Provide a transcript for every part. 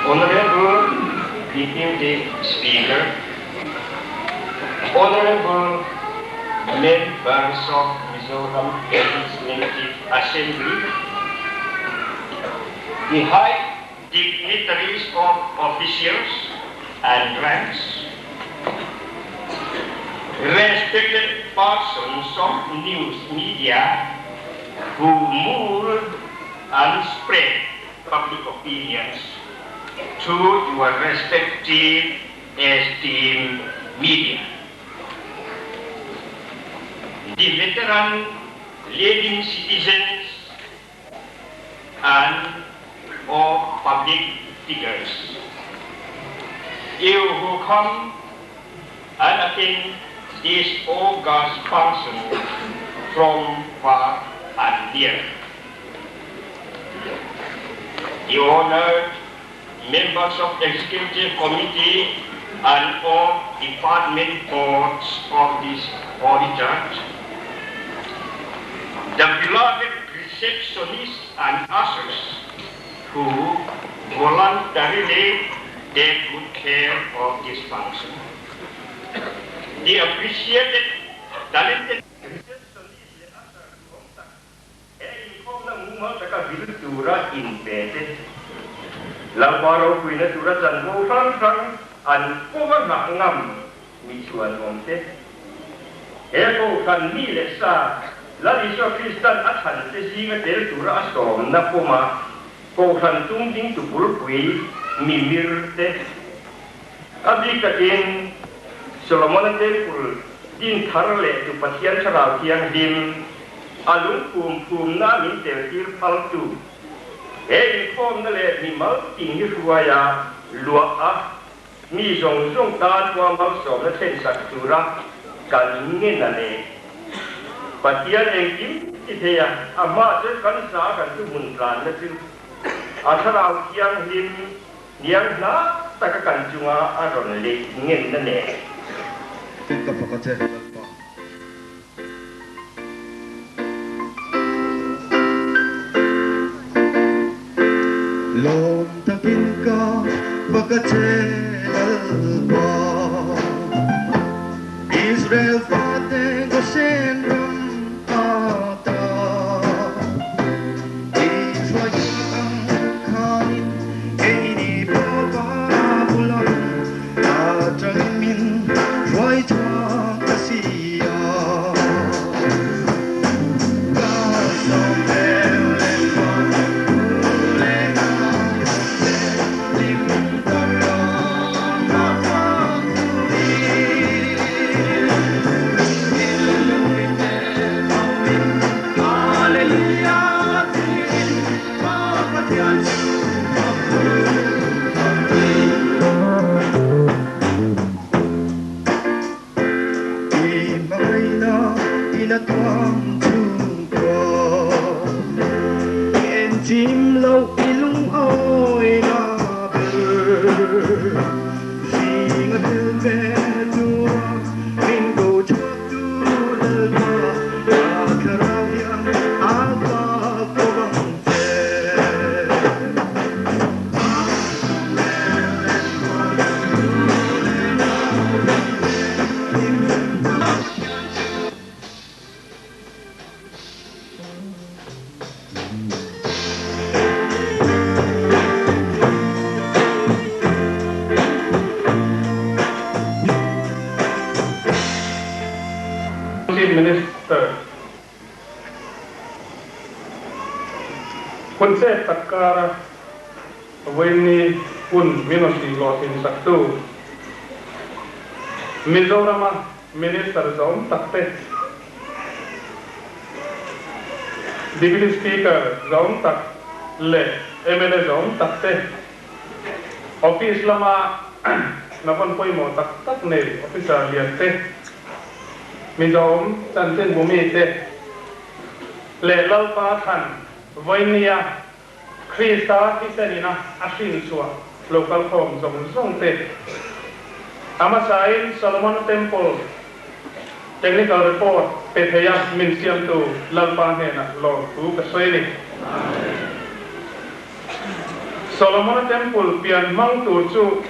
Honorable Deputy Speaker, Honorable Members of Mizoram Legislative Assembly, the high dignitaries of officials and ranks, respected persons of news media who mold and spread public opinions to your respective esteemed media. The veteran leading citizens and of public figures, you who come and attend this august function from far and near. The honored members of Executive Committee and of department boards of this holy church, the beloved receptionists and ushers who voluntarily take good care of this function, the appreciated, talented receptionists and ushers inform the movement that embedded Lamparo kuina surat dan sang an koma ngam misuan omte eko kan mi lesa lari so Kristan athan te singa tel tura asom na koma ko kan tungding tu pulpui mimir te abdi kakin Solomon tempul din tharle tu patian sarau tiang dim alung kum na min tel tir paltu inform na le mi mal ting ni ruaya lua a mi zong tan wa mal so na ten sak tura kan ngin na le patian engkim ithea ama se kan sa kan tu mun plan na tu asara kiang him niang na takakan junga aron le ngin na ne ka pakate Lom takin ka pagkatselba Israel fate gosen ram ata Israel ang kanin Eini baba bulan Atramin Roy Chang Kasiya Minister Kunse Takara Weni Kun Minosi Lotin Saktu Mizorama Minister Zone Takte Deputy Speaker Zone Tak Le MLA Zone Takte Office Lama Napon Poimo Tak Ne Officer Liante Mizom Tantin Bumite Le Lalpa Tan Voinia Krista Kisenina Ashin Sua Local Home Zong Te Amasain Solomon Temple Technical Report Petheya Minsiam Tu Lalpa Nena Lord Hu Kasweli Solomon Temple pian mang tur chu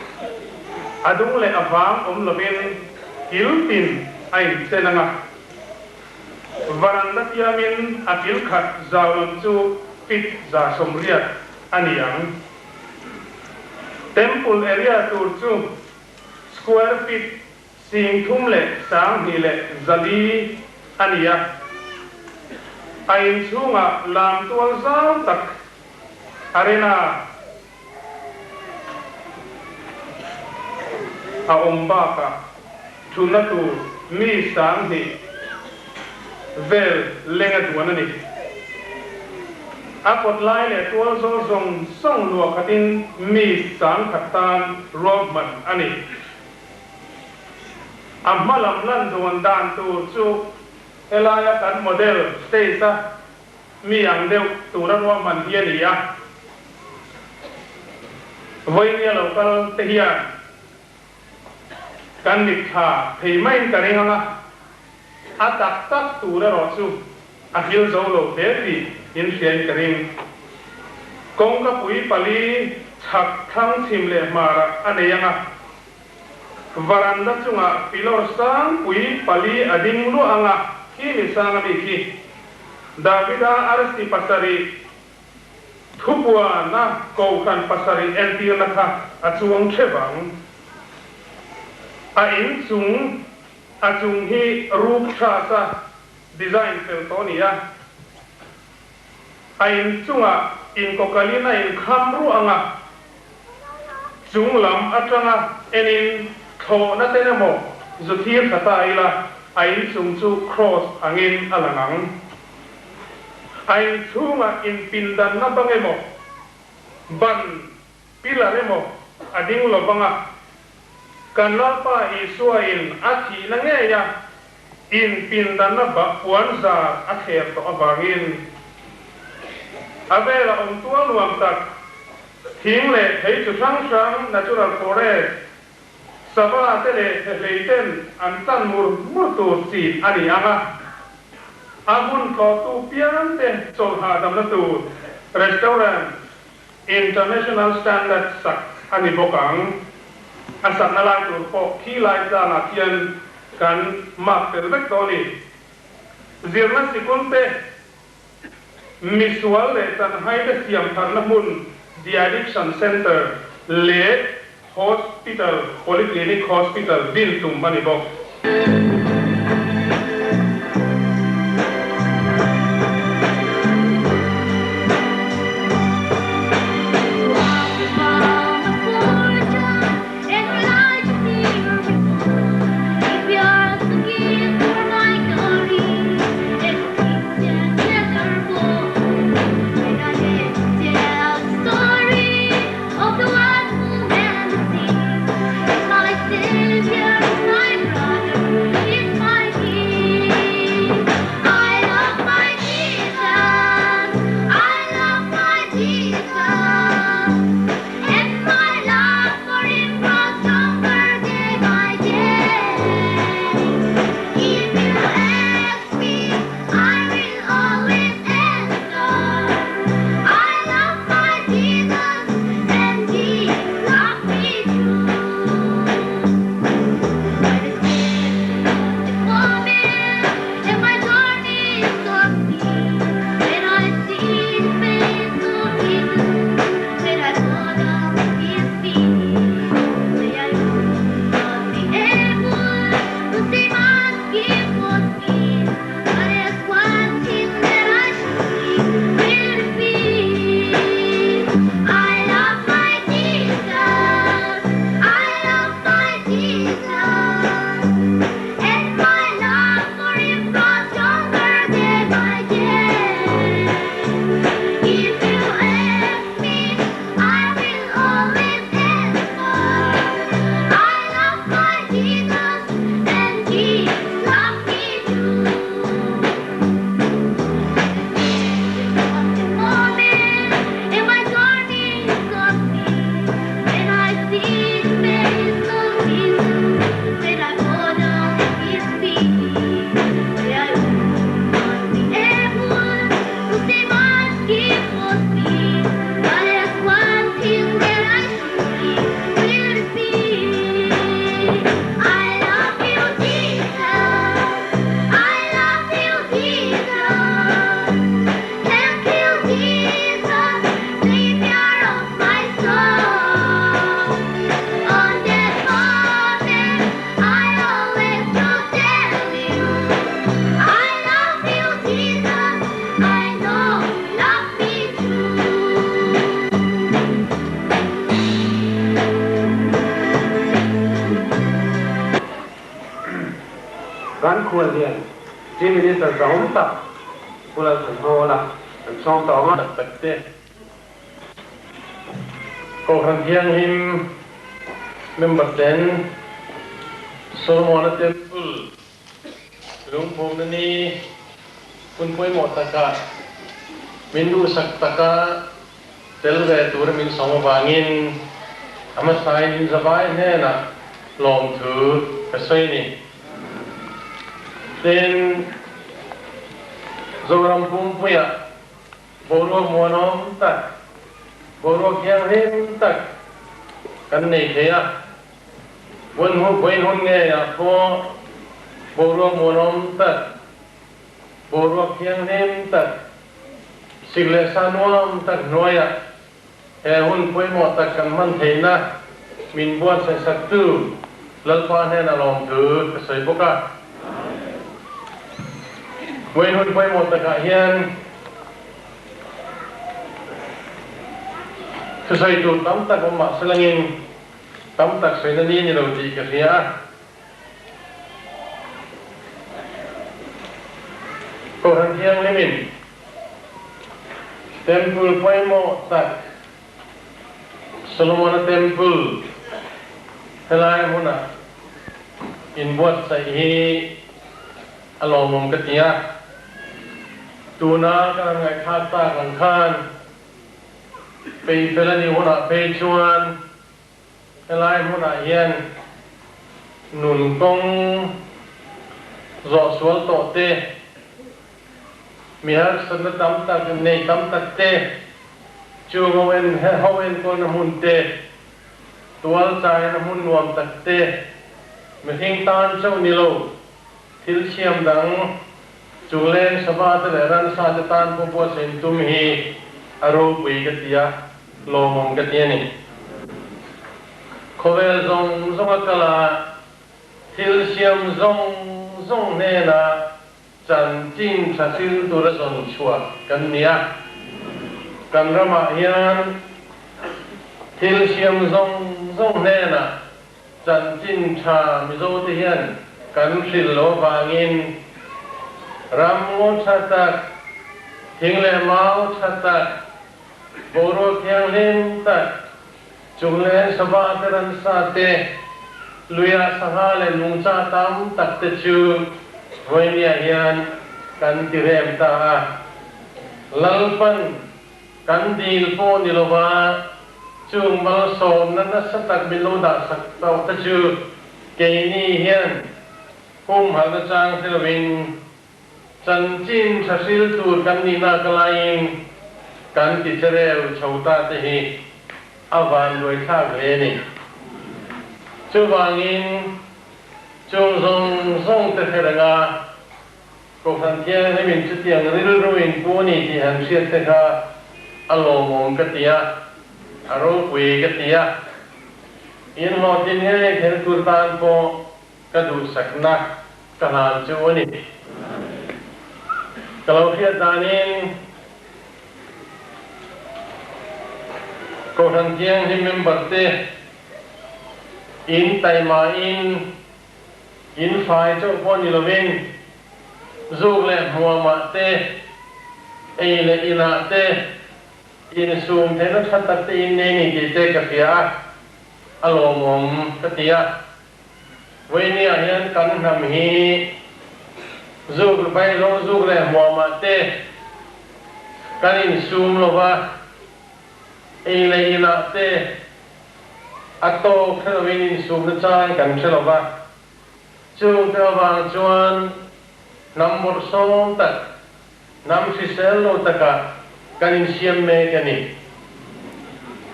adung le avang lovin hilpin ai senanga varanda tiamin akil khat zawon chu pit za somriat aniang temple area tur chu square feet sing thum le sang hi le zali ania ain chunga lam tual zau tak arena a ombaka thunatu mi sang hi vel lenga tuanani akot lai le tual zo zong song lo khatin mi sang khatan roman ani amalam lan don dan tu chu elaya kan model stesa mi ang deu turan wa man hiania voinia local tehia kan nikha pheimain karinga atak tak tura ro chu ahil zo lo teri in sian karing kong ka pui pali thak thang thim le mara aneyanga varanda chunga pillar sang pui pali ading lu anga ki mi sang mi ki davida arsti pasari thupua na ko kan pasari enti na kha achuang thebang a in chung hi rup tha sa design feltonia a in chunga in kokalina in khamru anga chung lam atanga enin tho na tenemo zuthir khata ila a in chung chu cross angin alangang a in chunga in pindan na bangemo ban pilaremo ading lo banga kanapa isuain athi nangeya in pindana ba puanza akher to abangin avela tuan nuam tak hingle thei chu sang natural forest sava tele leiten antan murtu si ani anga amun ko tu pian te solha damna tu restaurant international standard sak ani bokang asal nalai tu pok ki lai za na kian kan mak terbek toni zirna sikunte misual le tan haide siam tharna mun the addiction center le hospital polyclinic hospital bil tum bani bok My Savior, my brother. ควรเรียนที่มีแต่สองตับกุลสันโธละสองต่อมาตัดเตะก็ขันเทียงหิมเมมเบอร์เซนโซโลมอนเตมเปิลหลวงพ่อนั่นนี่คุณป่วยหมดตะกะมินดูสักตะกะเตลเวตูรมินสองวางินอามาสายนินสบายแน่นะลมถือกระสวยนี่เต็นโจรมปุ่มปุยะบรัวมัวนอมตักบรัวเคียงเฮมตักกันนี่เทียวันหัวไปหุ่นเงียพอบรัวมัวนอมตักบรัวเคียงเฮมตักสิเลสานวมตักน้อยอะหุ่นไปหมดตักกันมันเห็นนะมินบวชใส่สักตู้ลัลปานให้น่าลองถือกระสวยพวกอะเว้นหุ่นไปหมดตะกะเฮียนคือใส่จุดตั้มตักออกมาสลังอินตั้มตักใส่นั่นนี่เราดีกันเสียก็ทันเที่ยงเลยมินเต็มพูลไปหมดตักโซโลมอนเต็มพูลเท่าไรมุนะอินบวชใส่ฮีอารมณ์มกติยาตูน่ากันไงข้าตากันข้านไปเฟลนี่หัวหน้าไปชวนอะไรหัวหน้าเฮียนหนุนกงรอสวลโตเตมีฮักสนตั้มตักในตั้มตักเตจูงเวนเฮาเวนคนหุ่นเตตัวใจน้ำหุ่นรวมตักเตมีทิ้งตานเจ้านิโลทิลเชียมดังจุเลนสบาตเลรันซาจตานพบวสินตุมฮีอารมณ์วิกติยาโลมงกติยานี่โคเวลซงซงกลาทิลเชียมซงเนนาจันจินชัสิลตุระซงชัวกันเนียกันรมาเฮียนทิลเชียมซงเนนาจันจินชามิโซติเฮียนกันสิลโลวางินรำงูชัดตักทิ้งเลมาชัดตักบรัวเคียงเล่นตักจุงเลสบาตรันซาเตลุยาสหาเลนุงซาตามตักเตจูวันนี้ยันกันติเรมตาลัลปันกันดีลโฟนิลวาจุงมัลโซมนันสตักบิโลดาสักตาตจูเกนี่ยันพุ่มหันจางเทลวินจันจินชัสิลตูกันนีนากลายินกันติเจเรลชาวตาเตหิอาวันด้วยข้าเลนิจูบางินจูซงเตเทรงาก็ทันเทียนให้มินจุดยังริลรุอินปูนีที่หันเชียเตกาอโลมงกติยาอารมณ์วิกติยาอินโนตินเฮเห็นตุตานโปกระดูสักนักกลางจูนี่kalau dia danin kau hantiang ni memberte in taima in fai cho pon ilovin zug le muama te le ina te in sum te no thatak te in nei ni ki te ka pia alomom katia weni ahian kan nam hi zugไปลงzugเลยมัวมาเตกันอินซูมโลวะเลยอินาเตอัตโตเครื่องวินซูมจะจ่ายกันเชลวะจูงเทวางจวนน้ำมรสมตักน้ำซิเซลโลตะกะกันอินเชียมเมกันนี่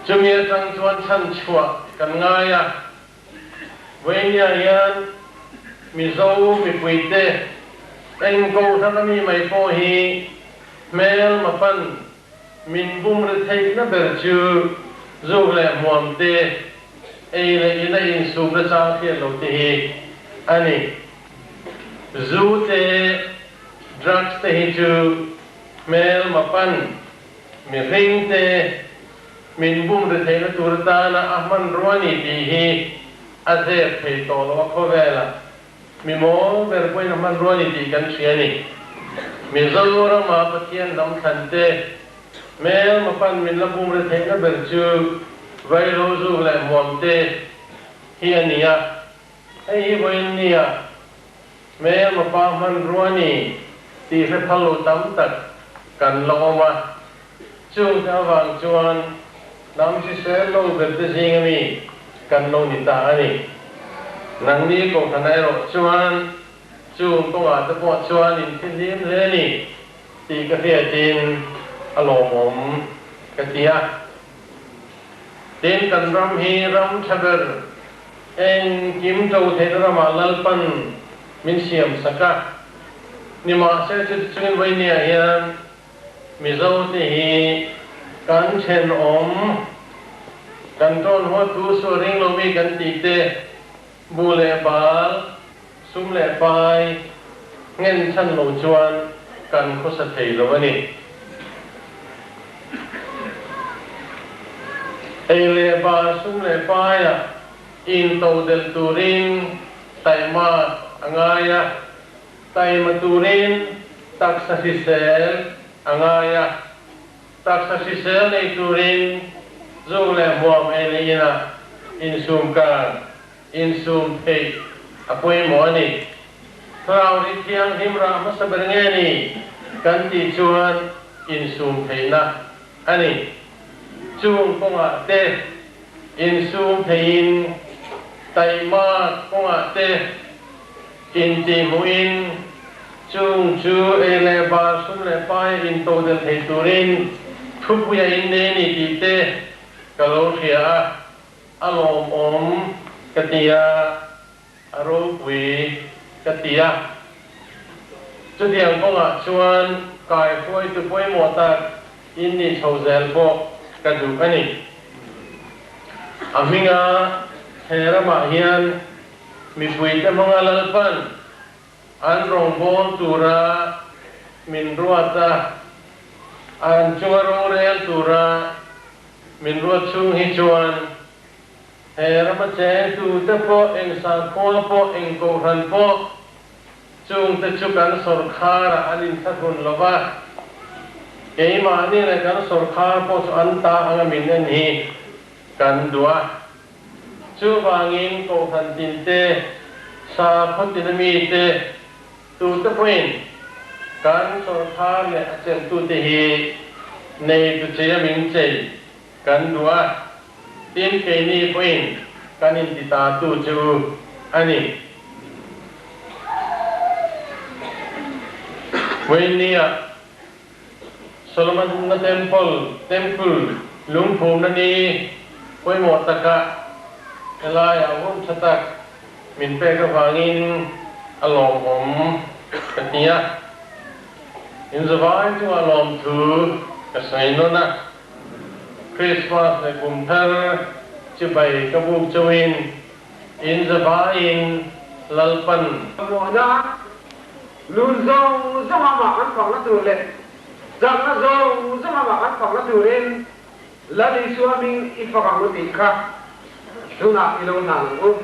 จุมีจังจวนชันชัวกันง่ายอะเวียยันมีโซมีปุยเตเอ็งกูท่านมีไม่พอฮีเมลมาปันมินบุมรเทกนั่นเบอร์จูจูเล่มวมเตเลยอินอินสูบระจาเทียนโลตีฮีอันนี้จูเตดรักเตฮีจูเมลมาปันมีริงเตมินบุมรเทกตุรตานะอัมันรวานีตีฮีอาเซฟเทโตโลวะโคเวล่า มีโมเวรไปน้ำมันร้อนดีกันเสียนี่มีเจ้าเรามาปะเทียนน้ำทันเตแม้มาปั้นมีละบุมระเทงก็เบิร์จูไวโรจูและมอมเตเฮียนี่อะไอ้วันนี้อะแม้มาปามันร้อนนี่ตีเฟพาลุตั้มตัดกันลงมาจูดาวางจวนน้ำที่เสลโลเบิร์ตซิงมีกันลงนิตาอันนี้นังนี้ก็ขณะรถจวนจูงก็อาจจะปวดจวนอินที่ลิ้มเลยนี่ตีกระเทียจินอารมณ์กระเทียตีนกันรำฮีรำชับร์เองกิมโจเทระมาลปันมินเสียมสกัดนี่มาเสียจุดจุดไว้เนี่ยยังมิโซที่กันเชนกันต้นหัวทูสริงลมีกันตีเตบูเลบาลซุมเลปายเงินชั้นโลจวนกันคุสเทลวันนี้เอเลบาลซุมเลปายอินโตเดลตูรินไตมาอังายะไตมาตูรินตักซิเซลอังายะตักซิเซลในตูรินจูเลมัวเอลีนะอินซุมการอินซุมเพย์อภัยหมอนี่พระเอาที่ยังหิมรามัสเบรเงนี่กันติจวนอินซุมเพย์นะอันนี้จูงปงอาเตอินซุมเพย์ไตมาปงอาเตอินติมุอินจูงจูเอเลบาซุมเลปายอินโตเดลเฮตูรินทุกอย่างอินเดนี่ติเตกะโลเชียอารมณ์กติยาอารมณ์วิกติยาจุดเดียวก็ชวนกายป่วยตัวป่วยหมดแต่อินนี่ชาวเซลพวกกระดูกอันนี้อามิงาเฮระมาเฮียนมีป่วยแต่มังลลปันอันรองบอลตุระมินรัวตาอันจัวรองเรียนตุระมินรัวชุงฮิจวนเฮระมาเจตูเตปอเองสังโคปอเองโกรันปอจุงเตจุกันสรคาระอันอินทักุนลบะเกี่ยมานี่เลยกันสรคาปอสอันตาอังมินนันฮีกันดัวจูบางินโกรันตินเตสาพตินมีเตตูเตปอินกันสรคาเนี่ยเจนตูเตฮีในตุเจียมิงเจกันดัวทีมเกนี่พอินกันอินติตาตูจูอันนี้วันนี้โซโลมอนน์เทมเพลลุงภูมินันนี่พอยหมดตะกะเวลาอย่างวุ่นชะตักมินเปกฟังอินอารมณ์ผมกันนี้อินสบายที่อารมณ์ถือกระใสโน่นนะคริสต์มาสในกรุงเทพจะไปกบุกจวินอินสบายอินลลปันหมอนะลุนซงจะมาอันของนักดูเล่จังนะซงจะมาอันของนักดูเล่นแล้วในส่วนนี้อีกฝั่งนู้นอีกครับดูนักอีโลนังอุ้ม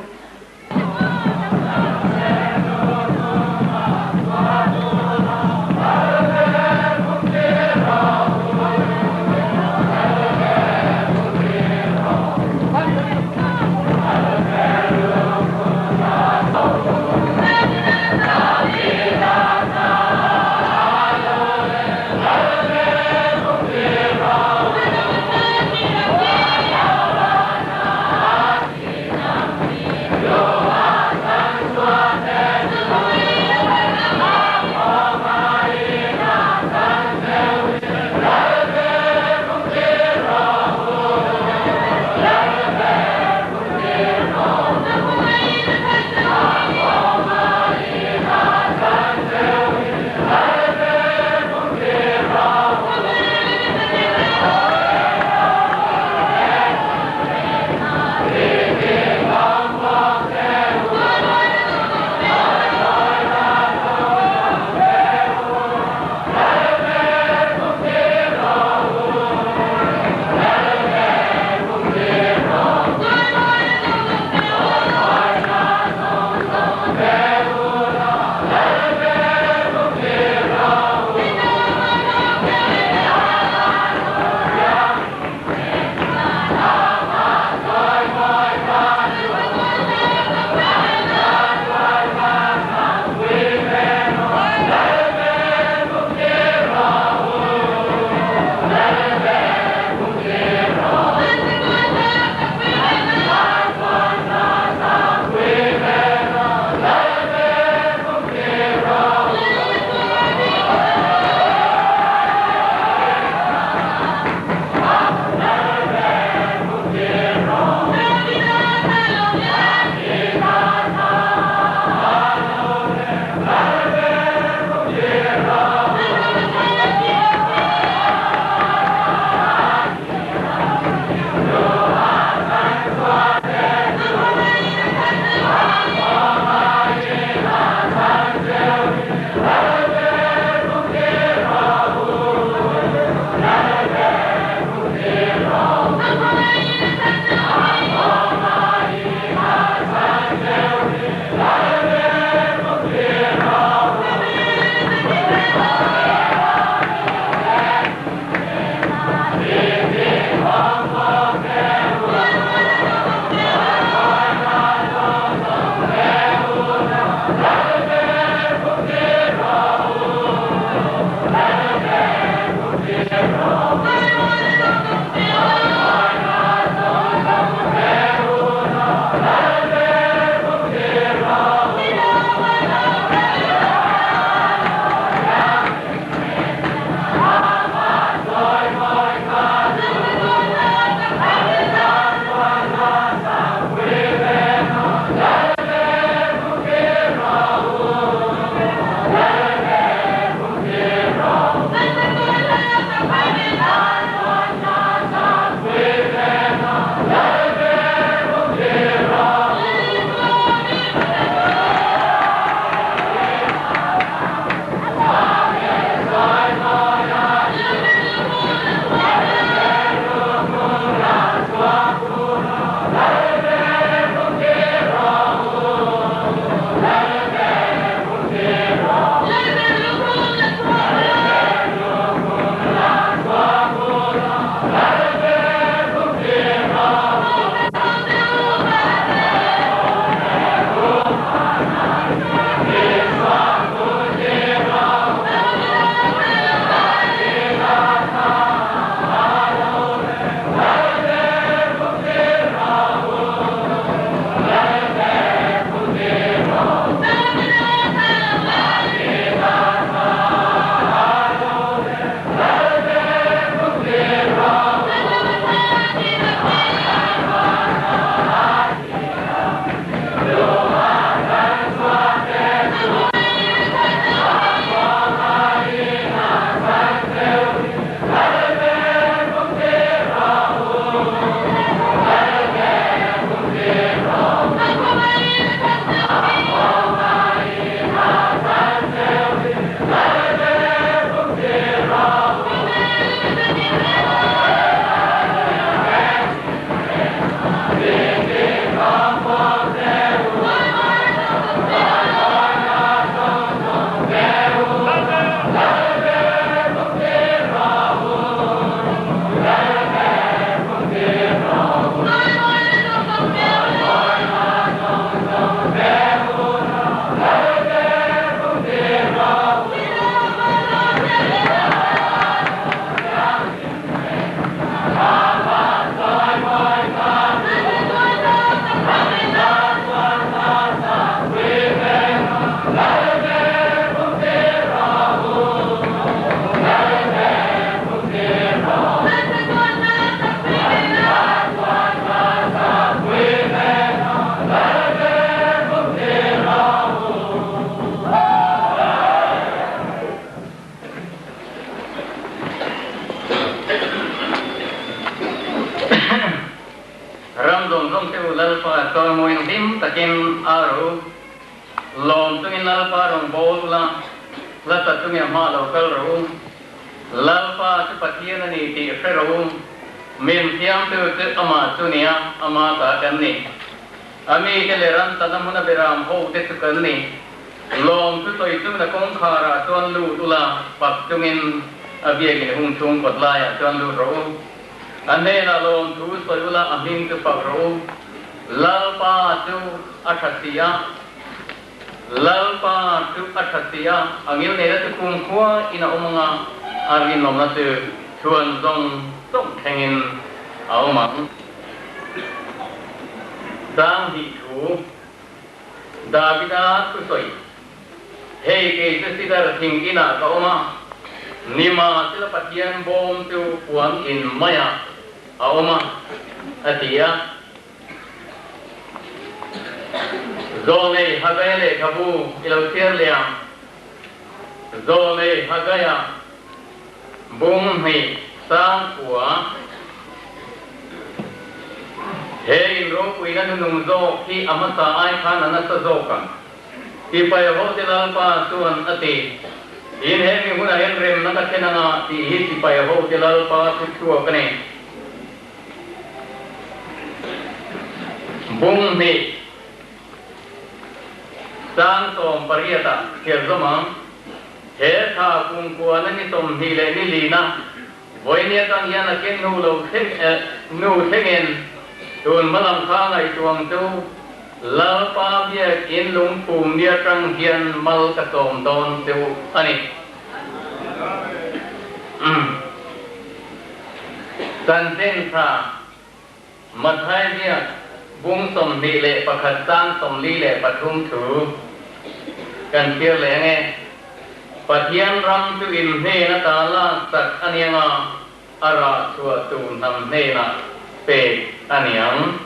dong dong teu lalpa to moi dim takin aro lom tungin lalpa rong bol la la ta tungin ma lo kal ro lalpa tu pathian ni ti fe ro min thiam tu tu ama tunia ama ta kan ni ami ke le ran ta namuna beram ho te tu kan ni lom tu toi tu na kong khara ton lu tu la pat tungin abia ke hung chung kot la ya ton lu ro ane na lom tu soi la amin tu pa ro lalpa tu athasia lalpa tu athasia angil ne tu kung khwa ina omanga argin lom na tu chuan zong zong thengin au mang dang hi thu davida tu soi hei ke tu sidar thing ina ka oma nima sila pathian bom tu puan in maya aoma atia zole hagale kabu ilautir liam zole hagaya bum hi sang kwa hei ro kuina nung zo ki amasa ai khana na sa zo kan ki pai ho te lalpa suan ati in he mi huna hen rem na ka na ti hi ki pai ho te lalpa tu chu kane bung mi sang som pariyata ke zoma he tha kung ko na ni tom hi le ni lina voinia kan yana ken nu lo nu thegen tun malam kha ngai tuang tu lalpa bia kin lung phum nia tang hian mal ka tom don tu ani kan ten tha mathai bia bung som ni le pakhat sang som li le pathum thu kan thia le nge pathian ram tu in he na ta la sat anianga ara chua tu nam ne na pe aniang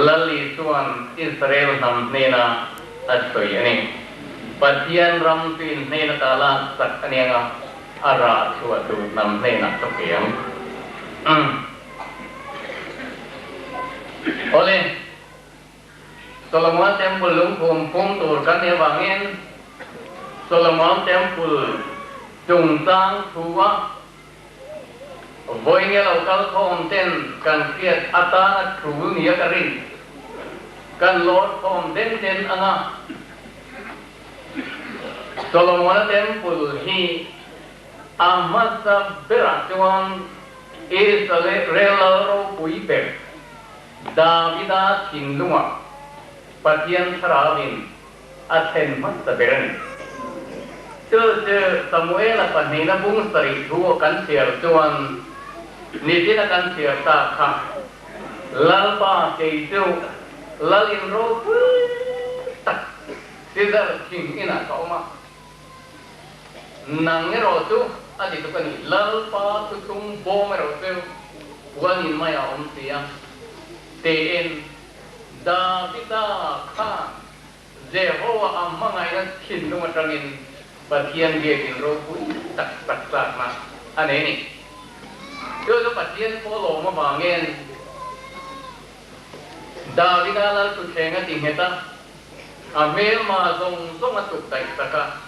lali suan Israel nam ne na asoi ani pathian ram tu in he na ta la sat anianga ara chua tu nam ne na to kiang ole Solomon Temple lung phum tur kan ne wangin Solomon Temple chung sang thuwa voi nghe lau kal khom ten kan kiat ata thu ni karin kan lord khom den ten anga Solomon Temple hi amasa beratuan Israel ro puipe Davida kinlunga pathian sarawin athen mat berani tu Samuel panina bung sari thu kan siar tuan nitina kan siar ta kha lalpa ke tu lalin ro tak sidar king ina kauma nang ro tu adi tu kan lalpa tu tung bom ro tu wanin maya sia ten Davida kha Jehovah amangai na kinnu matangin pathian dia kin ro pui tak ma ane ni yo pathian polo ma bangen Davida lal tu thenga tingheta amel ma zong atuk tai taka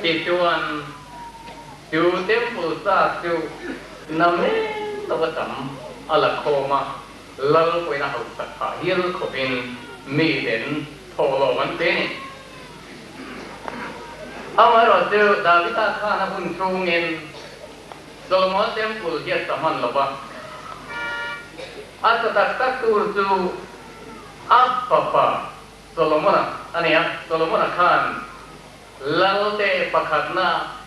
tituan tu temple sa tu name tawatam ala khoma lal koina hau sakha hil khopin mi den tholo man te ni amaro tu Davida khana bun chungin Solomon Temple hiat taman loba asa tak tur tu apa Solomon ania Solomon khan lalte pakhatna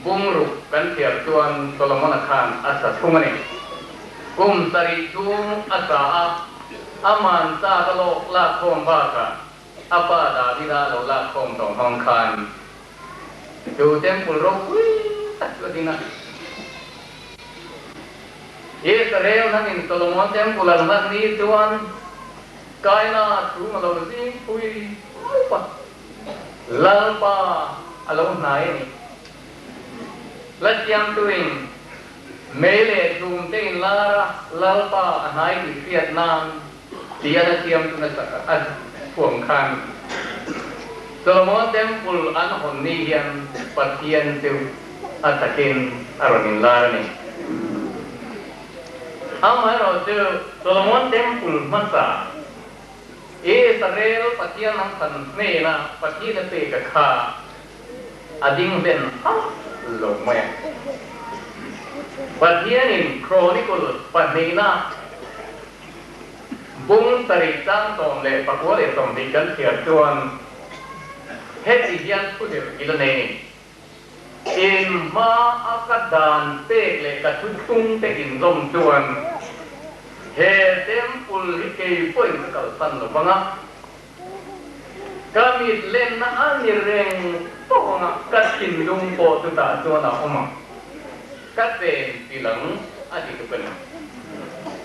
bungru kan tiar tuan Solomon khan asa thumani kum sari chung asa aman sa kalo la khom ba ka apa Davida lo la khom tong hong khan tu Temple ro tak ladina Israel nangin Solomon Temple ang ni tuan kaina thu malo sing pui pa lalpa alo nai ni lasyam tuing mele tum tein lara lalpa nai di Vietnam dia na siam tu na sa puang khan Solomon temple an hon ni hian pathian tu atakin aronin larani amai ro tu Solomon temple masa Israel pathian ang san ne na pathian te ka kha ading ben lo me pathian in chronicle patnina bung tarik tang tom le pakwa le tom di kan thiar chuan hết hian thu được cái này in ma akadan pe le ka tung te in rom chuan he temple hi ke point ka san lo banga kami len na ani reng to nga ka tin lung po tu ta chuan na oma ka te tilang ati tu pen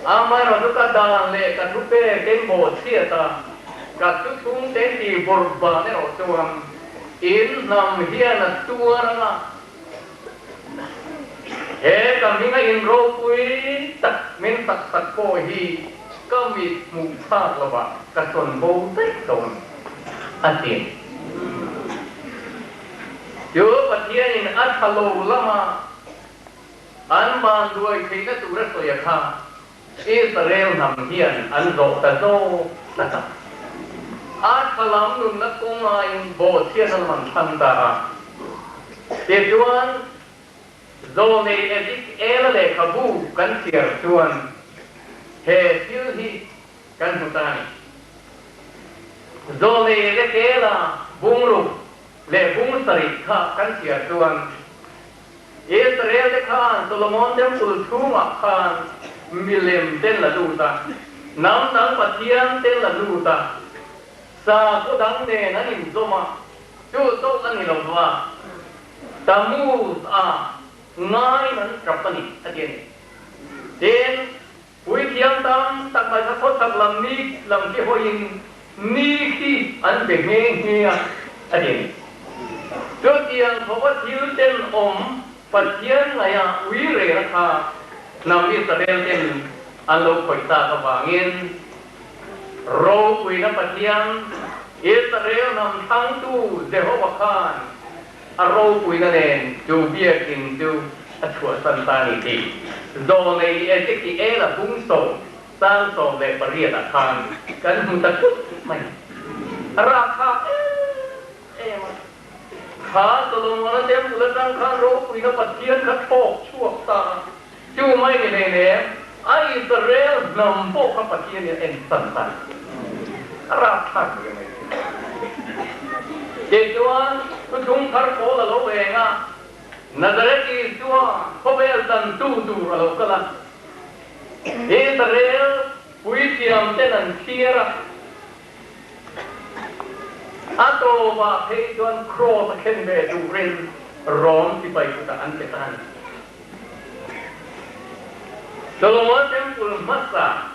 amai ro ka dan le ka tu pe tem bo sia ta ka tu tung te ti borba ne ro chuan in nam hian a tuara he kami nga in ro pui tak min tak tak ko hi kami mu tha lo ba ka ton bo te ton atin yo pathian in athalo lama an ban duai thei na tu ra so ya kha Israel nam hian an ro ta zo na ta Athalam nun na kung ayon bo siya naman tanda Tijuan Zone edik elale kabu kan siya tuan He silhi kan hutani Zone lekela bungru le bungsari ka kan siya tuan Israel de khan Solomon temple thuma khan Milem ten la luta Nam pathian ten la luta sa ko dang ne na nim zoma chu to kan ni lo wa tamu ngai man kapani atien den ui thiam tam tak mai sa thot sak lam ki hoin ni ki an be nge nge atien chu tiang thowa thil ten pathian ngaya ui re ra kha nam Israel ten an lo khoi ta ka wangin ro pui na pathian Israel nam thang tu Jehovah khan a ro pui na nen chu bia kin tu a thua san ta ni ti do nei e ti ki e la bung so san so le paria ta khan kan hu ta tu mai ra kha e ma kha Solomon tem tu lang khan ro pui na pathian kha thok chuak ta chu mai ni le ne ai Israel nam po kha pathian ni en san ta Rapat yang itu. Tuan, kujung karko lalu benga. Nazaret itu kobel dan tu lalu kala. Israel puisiam tenan kira. Atau bahai tuan cross kenbe durin rom tibai kita antetan. Solomon temple masa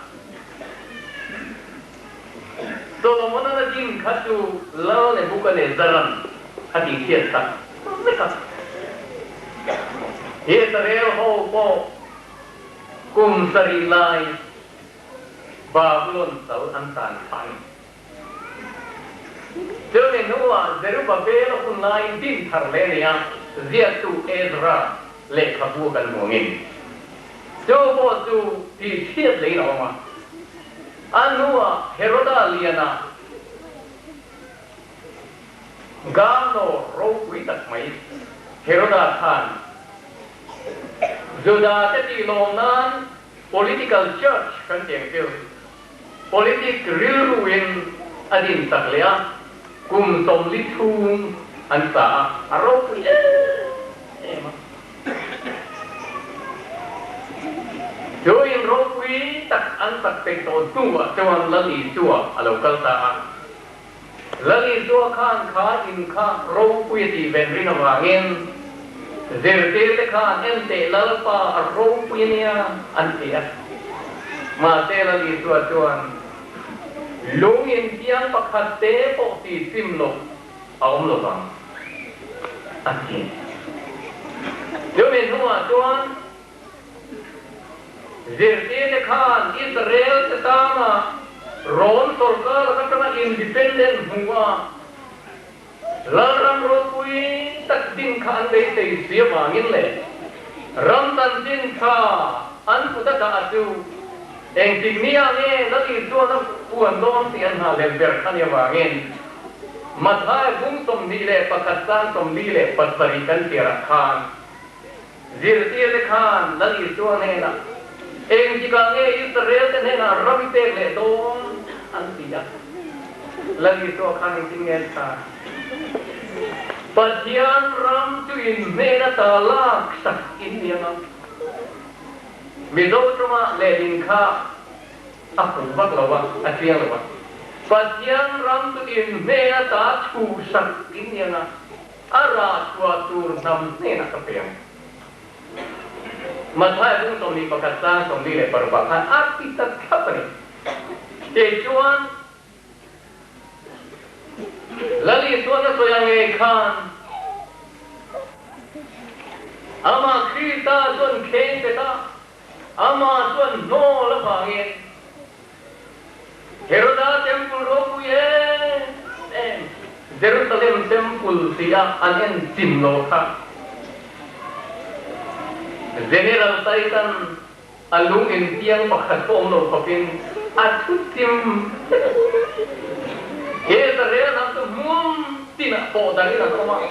Solomon na din khatu lao ne bukane zaran hati kiasa mereka Israel ho po kum sari lai Babylon sau antan pan Jone nuwa Zerubbabel kun lai din tharlenia ziatu Ezra le khabu kan mongin Jo bo tu ti thiet le na ma Anua Heroda liana Gano ro kuitak mai Heroda Khan Juda teti lonan political church kan tiangkil politik rilruin adin taklea kum som litung ansa aro kui Join rokwi tak antak tekto tua cuman lali tua alo kalta lali tua kan in ka rokwi di benrina wangin zerte kan ente lalpa rokwi nia antia ma te lali tua cuman lungin tiang pakate pok ti simlo aom lo bang antia Join hua cuman Zirti khan Israel setama Ron Solka kata independen hunga larang rokui tak din ka andai tei sia mangin le ram tan din ka an puta ka atu eng tignia ne lagi tu na puan dom tian ha le ber kan ya mangin mathai bung som ni le pakistan som ni le patpari kan tira khan zir tir khan lagi tu ne na eng jika ne Israel ne na ram te le dom an tia lagi tu khan tingel ka Pasian ram tu in mena talak sak in yang mido cuma ledin ka aku bak lawa asiang lawa Pasian ram tu in mena ta chu sak in yang ara suatu nam mena kapeng mathai bung som ni pakistan som ni le perbakan arti tak apa ni tejuan Lali suara soyang ikan, ama kita suan ken kita, ama suan no lepangin. Heroda temple roku ye, Jerusalem temple siya anen timloka. General Titan alungin tiang pakatom no papin atutim. Israel nanti tidak podari nanti rumah.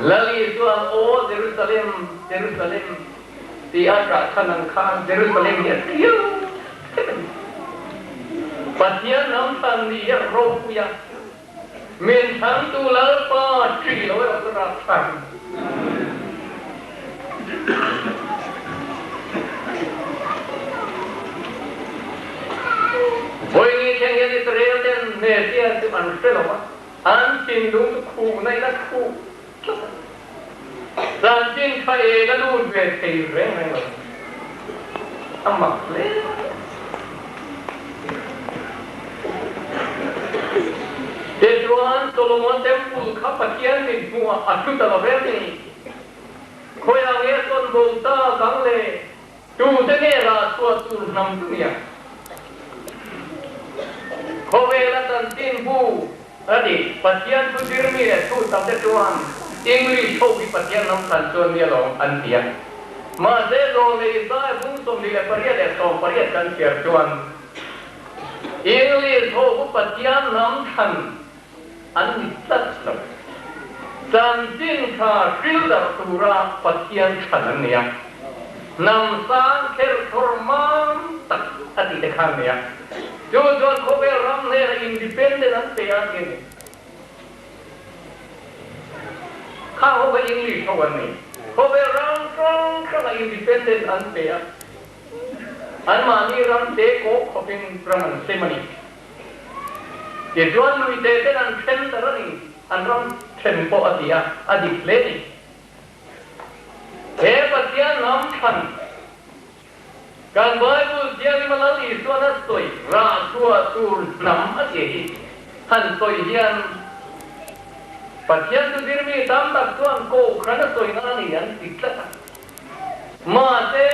Lali Tuhan oh Jerusalem tiada kanan kan Jerusalem ya kiu. Pasian nampan dia roh ya. Mentang tu lalpa ciri loh terapkan. Boy ni keng yang Israel dan Mesia tu manusia loh, anjing dulu ku, naik nak ku, anjing kaya lalu dua kiri mana, amak le. Tuhan Solomon temple kapakian ni semua aku tak berani. Kau yang esok bolta kang le, tu dengar suatu nam dunia. Kovelatan timbu, adi pasian tu dirmi ya tu sampai Tuhan. English hobi pasian nam kansuan dia long antia. Masih long le saya bungsom dia periat ya kau periat kan siar Tuhan. English hobi pasian nam kan anitsat long. Sanjin ka filter tura pasian kanan ya. Nam sang ker korman tak adi dekan ya. Jodoh kowe ram ne independen ante yakin. Kau kowe English kawan ni. Kowe ram kena independen ante ya. Anmani ram te ko kopin praman semani. Ye jual lui te dan ken terani. Anram tempo adia adi pleni. Patia nam kan. Kan Bible dia ni melalui suara stoi, rasua tur nam aje, han stoi hian, pasian tu dirmi tambah tuan ko kerana stoi nani yang tidak, mate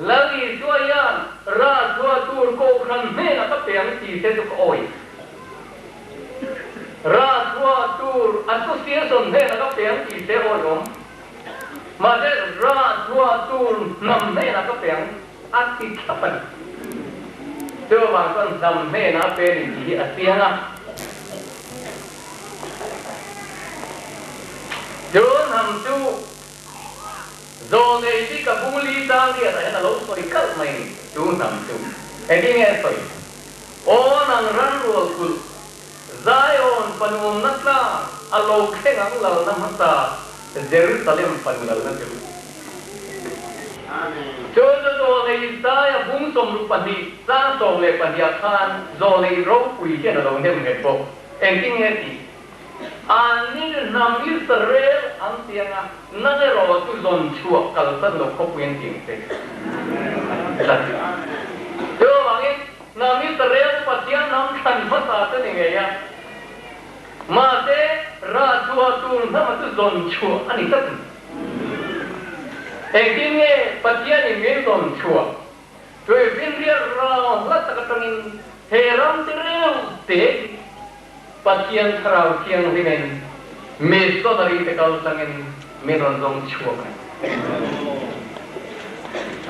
lagi suayan rasua tur ko kerana mana apa yang si sejuk oi, rasua tur association mana apa yang si sehoyom, mate rasua tur nam mana apa yang Ati kapan? Coba kan sampai nak pergi asiana. Jangan hamtu. Zone ini kabuli tang dia saya nak lalu perikal main. Jangan hamtu. Endingnya apa? Oh nang ranul kul. Zion panum nasla. Allah kengang lalu namasa. Jerusalem panum lalu nampil. Jodoh zolei saya bungsom rupani, saya zolei padiakan, zolei rokui kena lawan hem hepo, engking heti. Ani nam Israel antianga, nade ro tu zon chua kalsan lo kopu engking te. Jo angin nam Israel pasian nam kan masa tu ningaya. Mate ra chua tu nama tu zon chua ani tak. Engkingnya pasian ini minum chua, tu pinggir in heram tireu te patian tharau tiang ringen me so dari te kal sangin me ron dong chuak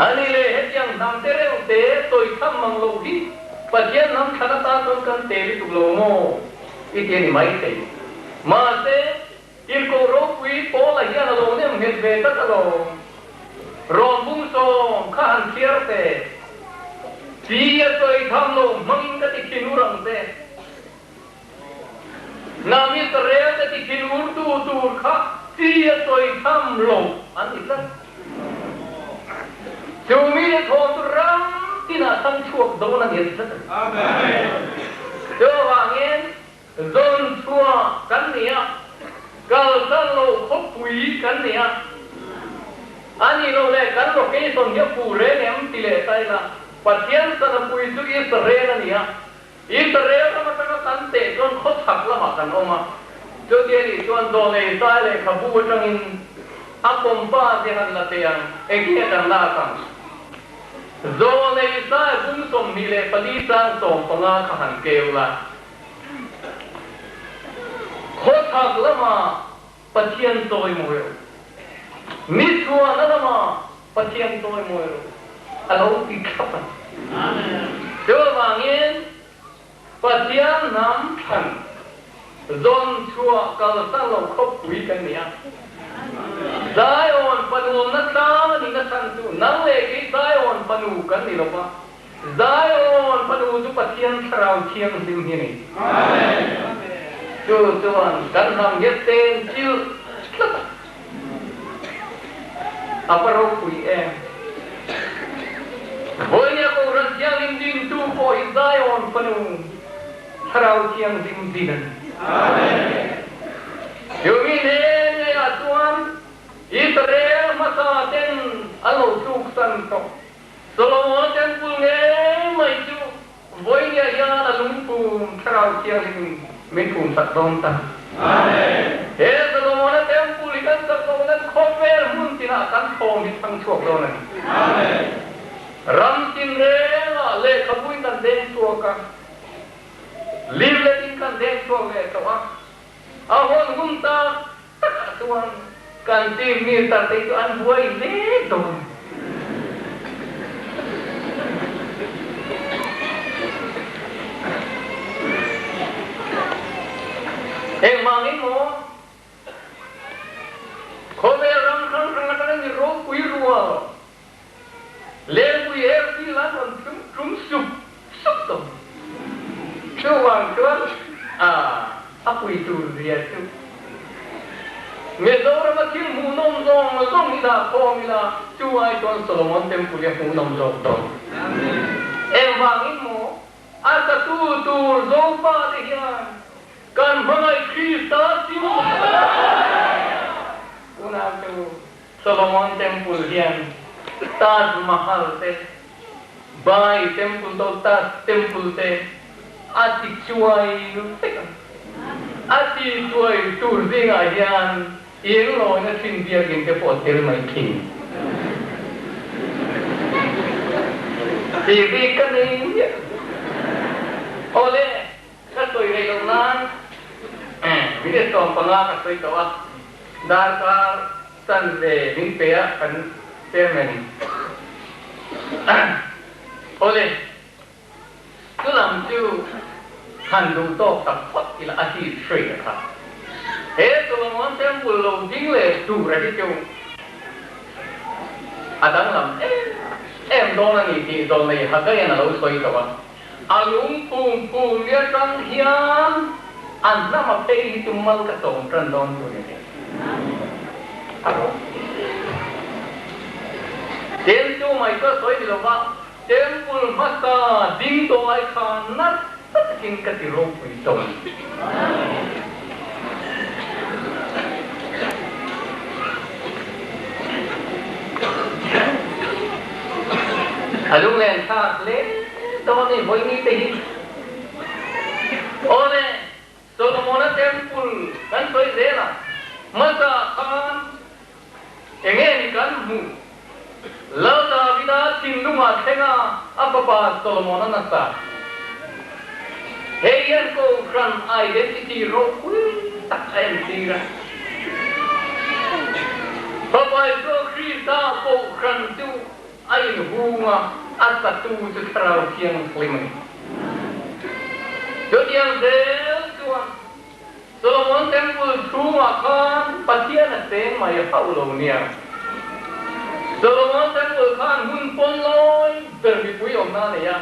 ani le hetiang nam tireu te toi tham mang lo hi patian nam thana ta ton kan te ri tu lo mo iti ni mai te ma se il ko ro pui po la ya lo ne me ve ta lo rom bung so khan khiar te tia toi tham lo mang ka ti kinurang te nami tere ka ti kinur tu kha tia toi tham lo an ita chumi le thon tu ram tina sang chuak do na ni ta amen do wangin zon chua kan nia kal san lo khop pui kan nia ani lo le kan lo ke son ye pu re nem ti le sai la patian san pui tu Israel ania Israel ma ta kan te don khot thak la ma kan oma jo dia ni chuan do le sai le khabu tangin akom pa de han la te yang e ke dan la kan zo le sai bung som ni le pali san som panga khan keu la khot thak la ma patian toy mo yo mi chua na la ma patian toy mo yo alo ti khapa amen jo wangin patian nam than zon chua kal san lo khop pui kan nia Zion panu na ta ni na san tu nang le ki Zion panu kan ni lo pa Zion panu tu patian tharau thiang sim hi ni amen chu chuan kan ham yet ten chiu aparo pui em boya ko ran thiang lim din tu ko Zion panu tharau thiang sim dinan amen yumi ne ya tuan Israel masa ten alo chuk san to Solomon ten pul ne mai chu boya ya na lung pu tharau thiang sim min kum sat dom ta amen he Solomon ten pul kan sat dom na khover mun tina kan thom ni thang chuak lo na amen ram tin re la le khabui tan den chuaka liv le tin kan den chuak le to a ahon hum ta tuan kan ti mi ta te tu an buai le to mangin mo khome ram khang khang ni ro pui ruwa le pui er ti la on tum sup to chu wang chuan apui tu ria tu me dora ma kim mu nom zong ma zong ni da ko mi la chu ai ton Solomon temple ya mu nom zong to amen mangin mo ata tu zo pa de hian kan bhangai Krista simu una tu Solomon temple hian Taj Mahal te bai temple to Taj temple te ati chuai nu te ati chuai tur zinga hian yeng lo na thin bia gin te po tel mai king ti vi kan ni ole ka toi rei lo nan Bila tuan pengah kasih tahu dar kar san de min pea kan chairman oleh tu lam tu kan du to tak pot ila ati free ka tu lam temple lo ding le tu ra di tu adang lam dona ni ti don le ha ka ya na lo soi tawa alung pum ya sang hian an nama pei tu mal ka tong tran don tu ni tem tu mai ko soi di lo ba temple masa ding to ai khan na kin ka ti ro pui tong alung len tha le do ni voi ni te hi ole Solomon temple kan soi zela masa khan engeni kan mu lauda vida tinunga thenga apapa Solomon na sa Heyan ko kran identity ro tak en tira Papai so Krista ko kran tu ai hunga at tu tu karau kiang klimani Jodiang del tuan Solomon temple thuma khan patian teng mai paulo nia Solomon temple khan hun pon loi berbi pui om na ne ya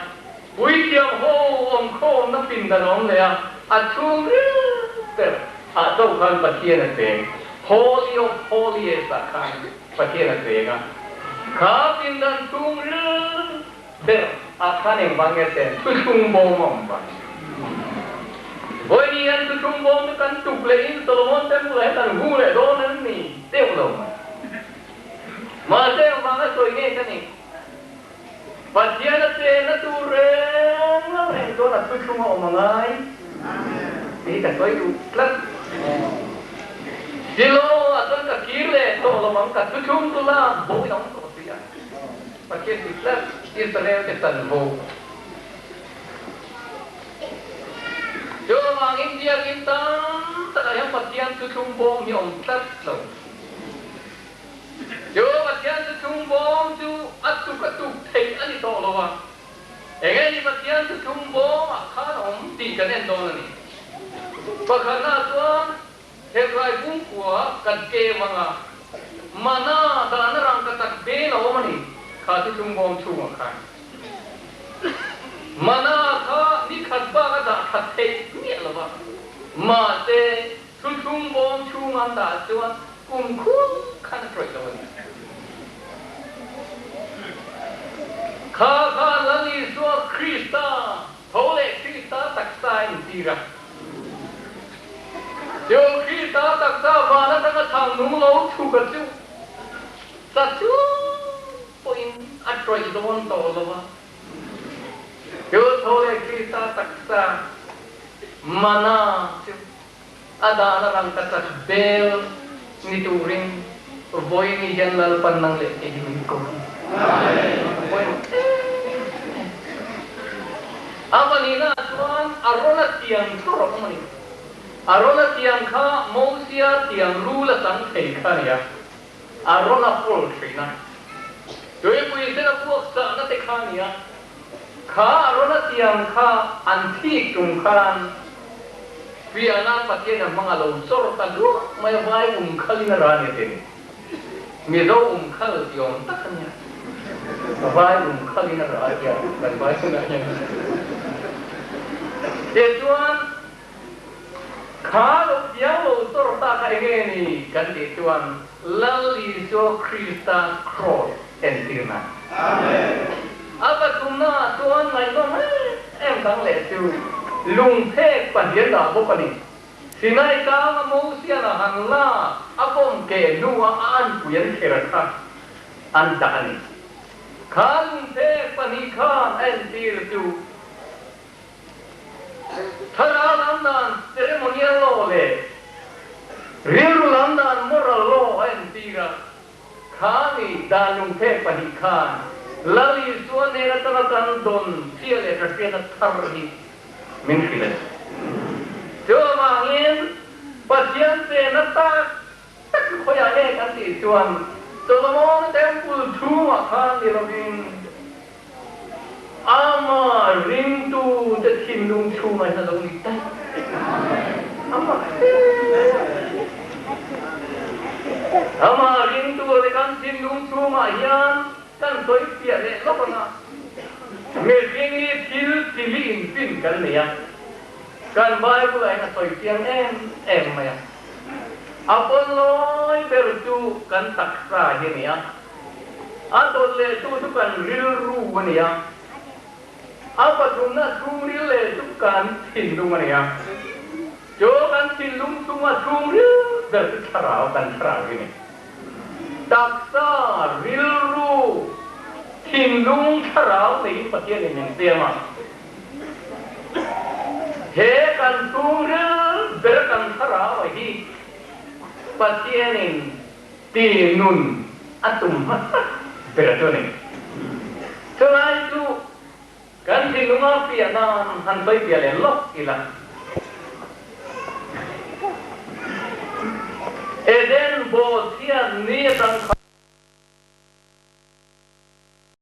pui tiam ho om khom na pin da long le ya achum ter a to khan patian teng holy of holiest khan patian teng ka pin dan tung ter a khan eng bangya ten chung bo mom ba Ôi đi anh tôi trung bom nó cắn trục lấy Solomon temple lại thằng gu lại đó nó nỉ tiêu đầu mà tiêu mà nó soi nghe cái này và chia nó tiền nó tu rèn nó này đó là tôi trung họ mà ngay đi cả tôi tu lắm chỉ lo à tôi cả kia lệ tôi là mắm cả tôi trung tôi là bố đóng tổ gì à và kia thì lắm Israel cái tần vô Yo mang India kita tak ada yang patian tutung bom yang tak tahu. Yo patian tutung bom tu atuk thei ani to lowa. Engai patian tutung bom akhan om ti kanen do ni. Pakhana tuan hekrai bung kwa kan ke manga. Mana dana rang katak be lo mani. Kha tutung bom chu akhan. Mana kha ni khatba ka da khathei ni lawa ma te chung bom chung an da chuan kum khum khan troi lo ni kha lani so Krista thole Krista taksai tira yo Krista taksa wala ta thang nu lo chu ka chu sa chu poin a troi lo to lawa Yo thole Krista taksa mana ada orang kata bel ni turing boy ni jangan pandang le hidupku. Apa ni na tuan arona tiang sorok mani. Arona tiang kha mausia tiang rula sang thei kha ya. Arona pol trina. Doi pui se na puak sa na te kha ni ya. Kha arona tiang kha antik tung khan Viana patian mga lo sor talu may vai khali na rani tin mi do khal tiong takanya vai khali na rani ya dan vai na nya tuan kha lo tiang lo sor ta ka ni kan tuan lali so Krista cross entirna amen apa tuna tuan mai no em dang le tu lung thek padian da bo pani sinai ka ma mo sia na han la apom ke nuwa an puyan kherakha an dani kha lung thek pani kha en tir tu thara landan ceremonial lo le riru landan moral lo en tira kha ni da lung thek pani kha lali suane na takan don fiale rasena tharhi min khilas jo mangin pasian se nata tak khoya ne kan ti tuan Solomon temple thu akhan ni lovin ama rindu de thimlung thu mai na lo ni tai ama rindu de kan thimlung thu ma yan kan soi pia le lo na me ringi til tilin pin kan ne ya kan Bible ai na soi tiang em ma ya apon loi bertu kan taksa ni ya atol le tu kan ril ru ni ya apa tungna tungri le tu kan tin dung ni ya jo kan tin lung semua tungri ber tharau kan tharau ni taksa ril ru tin lung tharau ni patian ni yang tema he kan tungri ber kan tharau hi patian ni tinun atum beratone selain itu kan si lunga pia na han pai pia le lok ila Eden bo sia ni tang